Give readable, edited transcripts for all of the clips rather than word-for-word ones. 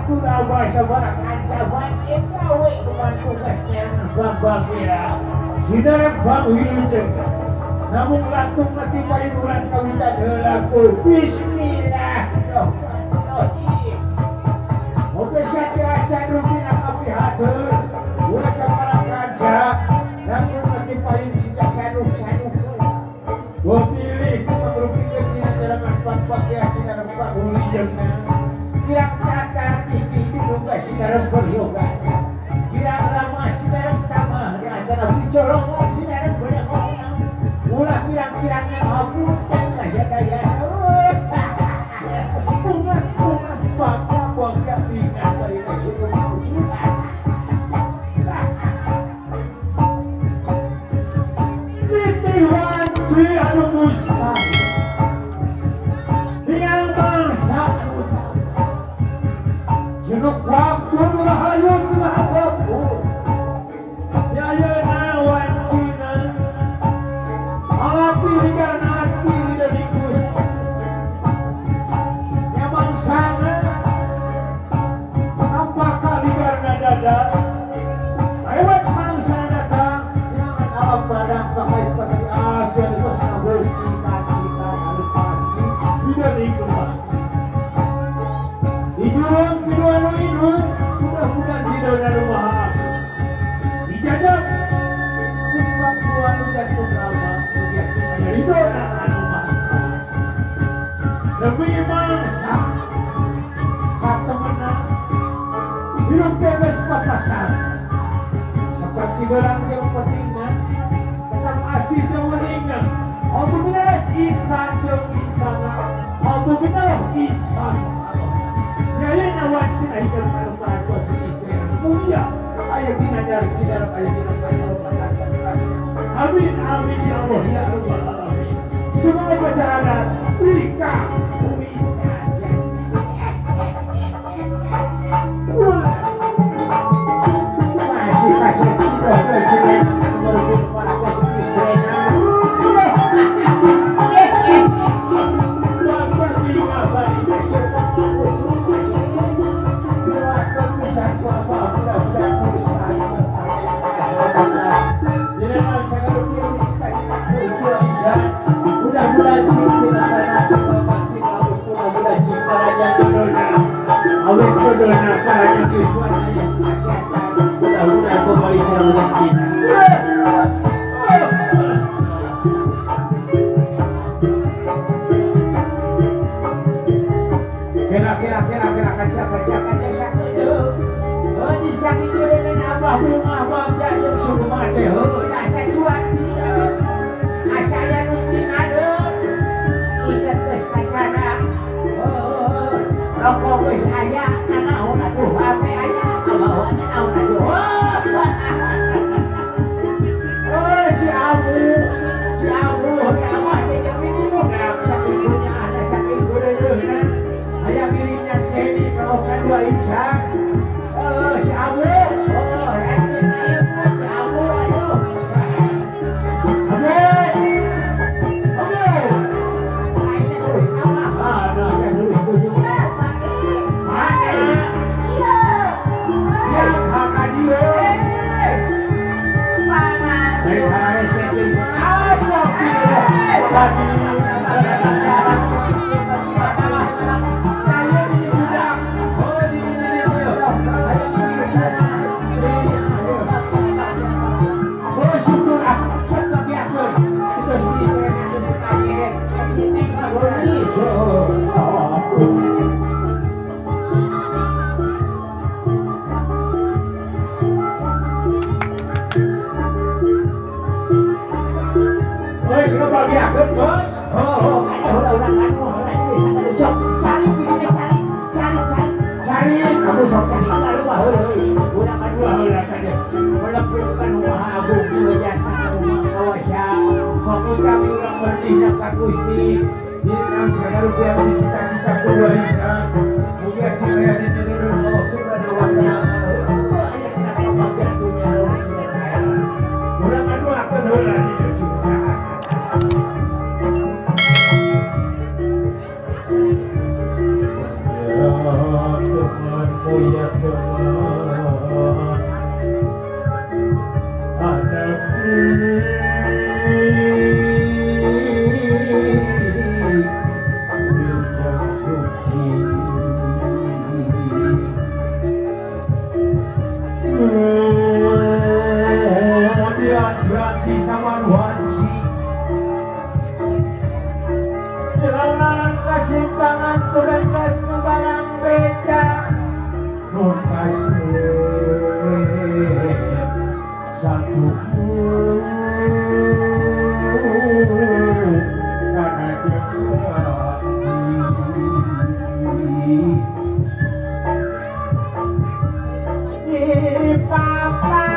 atur abah sabarang ancaman gawe kuman tugasnya babak kira sidarek baru hidup namun langsung ketimpain bulan kawitan helaku bismillahirrahmanirrahim oke satu aja rutin akapi hatur ulah sabarang raja namun ketimpain sejak sanuk gua pilih kita berpikir tidak jalangan pak ya sidarek pak uli jengna kirang tata titi diduga sidarek beryoga kirang lama sidarek tamah antara bicolong sidarek banyak orang ulah kirang-kirangnya aku dan kajadaya bunga bangga ingat dari suruh titiwan si anu mustahil yang bangsa jenuk waktu rahayu mahababu yaya nawan cina alati karena hati dari Gusti yang bangsana tanpa kali karena dada lewat bangsa datang jangan alam badan pakai pakai Asia itu sabuk cita-cita alupati bidari kembali dijuang biduanu ini mudah-mudahan hidupnya rumah dijajak kumpang tuan jantung drama kegiat semuanya hidupnya rumah lebih mangsa satu menang hidup bebas papasan seperti belang yang pentingnya kecam asih yang meninggal aku minalas insan yang insana aku minalas insan nyaya nawan sinahikal karumpaan kuasa istri yang mulia ayah binajarik sidarap ayah binajarik saluran saluran amin amin ya Allah ya Rabbal alamin semua pacaran wika kasih tidak presiden berbeda para kuasa istri mudah-mudahan cinta awet kodona paranya kiswana yang masyarakat mudah-mudahan kembali selamat kita kira-kira kaca-kaca satu oh di saking dengan abah bunga bangsa yang suruh mati oh dasar cuan sih asanya mungkin ada ikat kes kacana oh rokok wis aya nanaon atuh HP aya abawane naon atuh oh si Abu ya mah jadi minimum saking punya ada saking gede-gede aya dirinya seni kalau kan dua insan si Abu si Abu aduh Gusti dinang sagala rupiah di cita-cita kuwa insan mulia cita di diri Allah subhanahu wa ta'ala ayat kita kebahagiaan dunia Allah subhanahu wa ta'ala mudah-mudahan akan heula di dunia ya Tuhan zaman wansi jalanan kasimpangan sudah kasih barang beca nun kasih satu karena di papa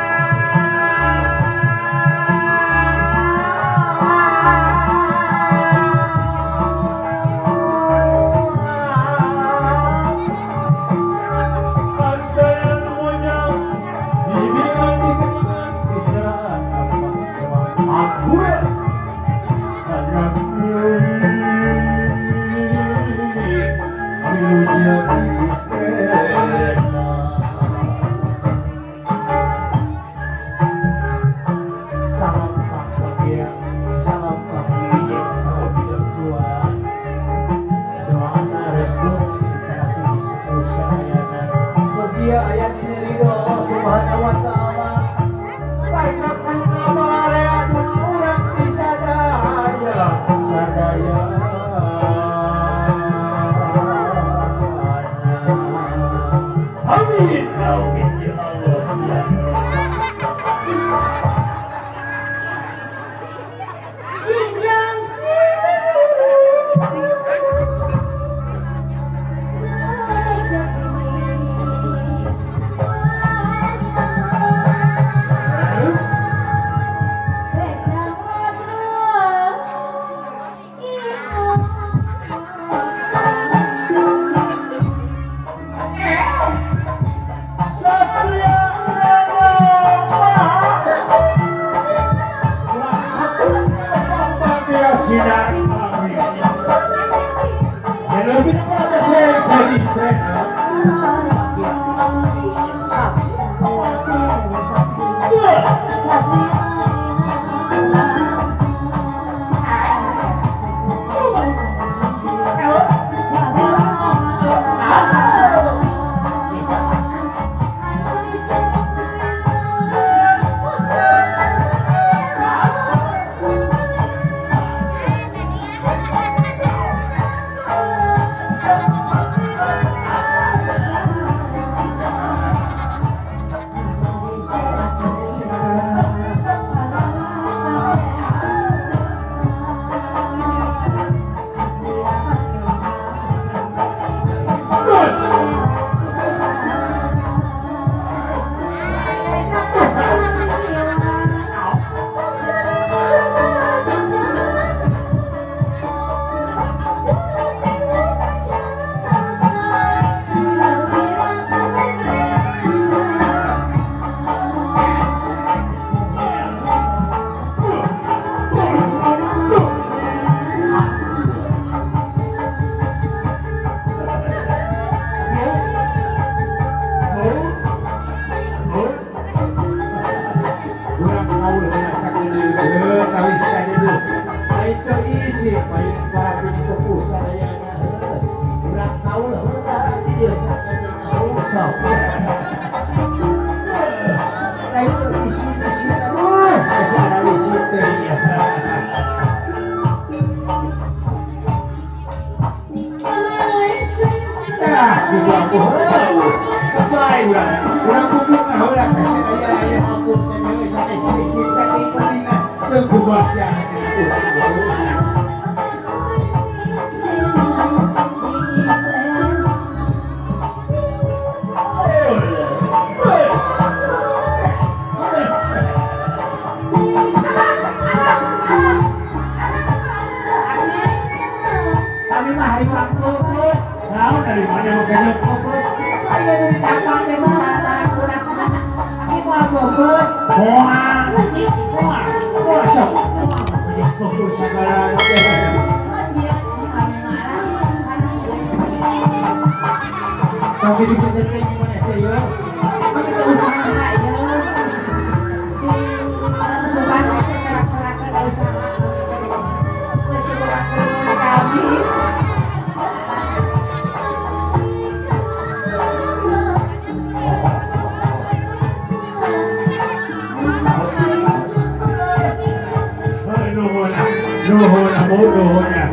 Nuhun nuhun ya.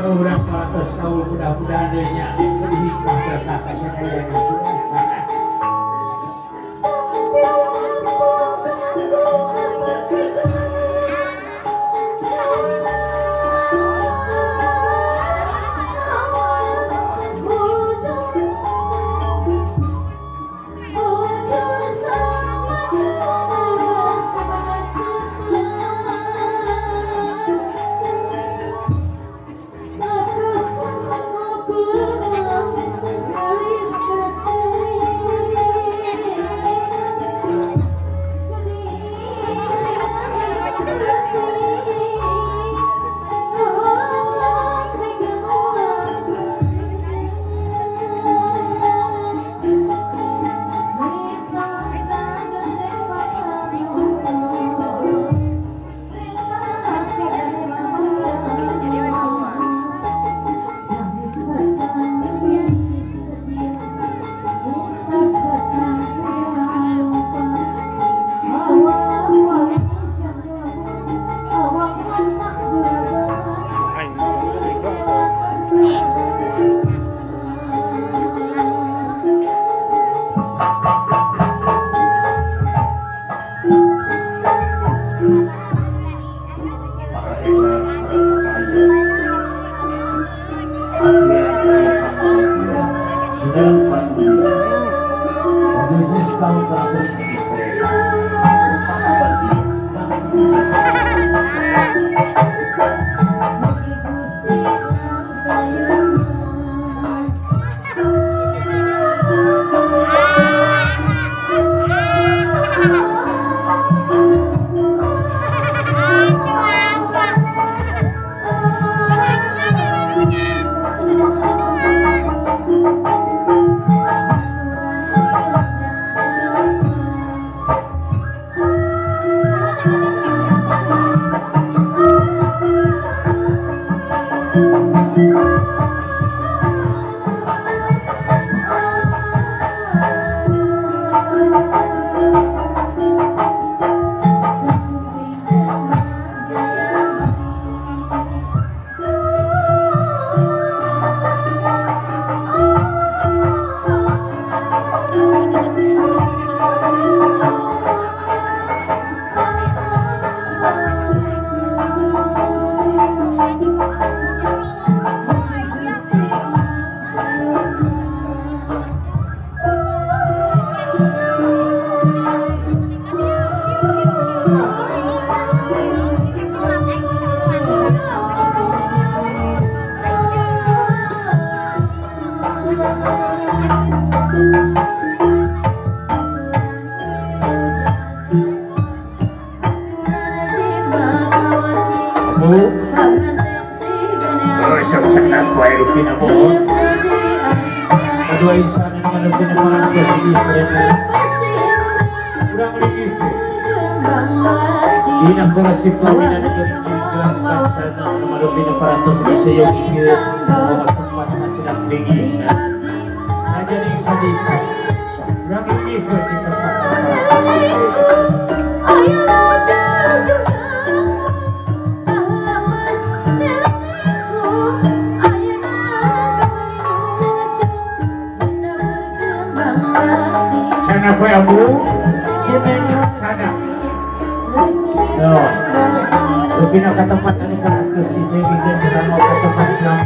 Urang parantos kaul mudah-mudahan deui nya jadi hikmah berkah kasadaya gitu. Kedua insan yang menepin orang ke sini kurang lagi ini kurasi pelaminan gelang sana menepin parantos bisa yang ini tempat masih nak tinggi nah jadi sedih kurang lagi ke tempat sana ko abu sini sana no pinaka tempat ani ka terus di sini kita mau ke tempat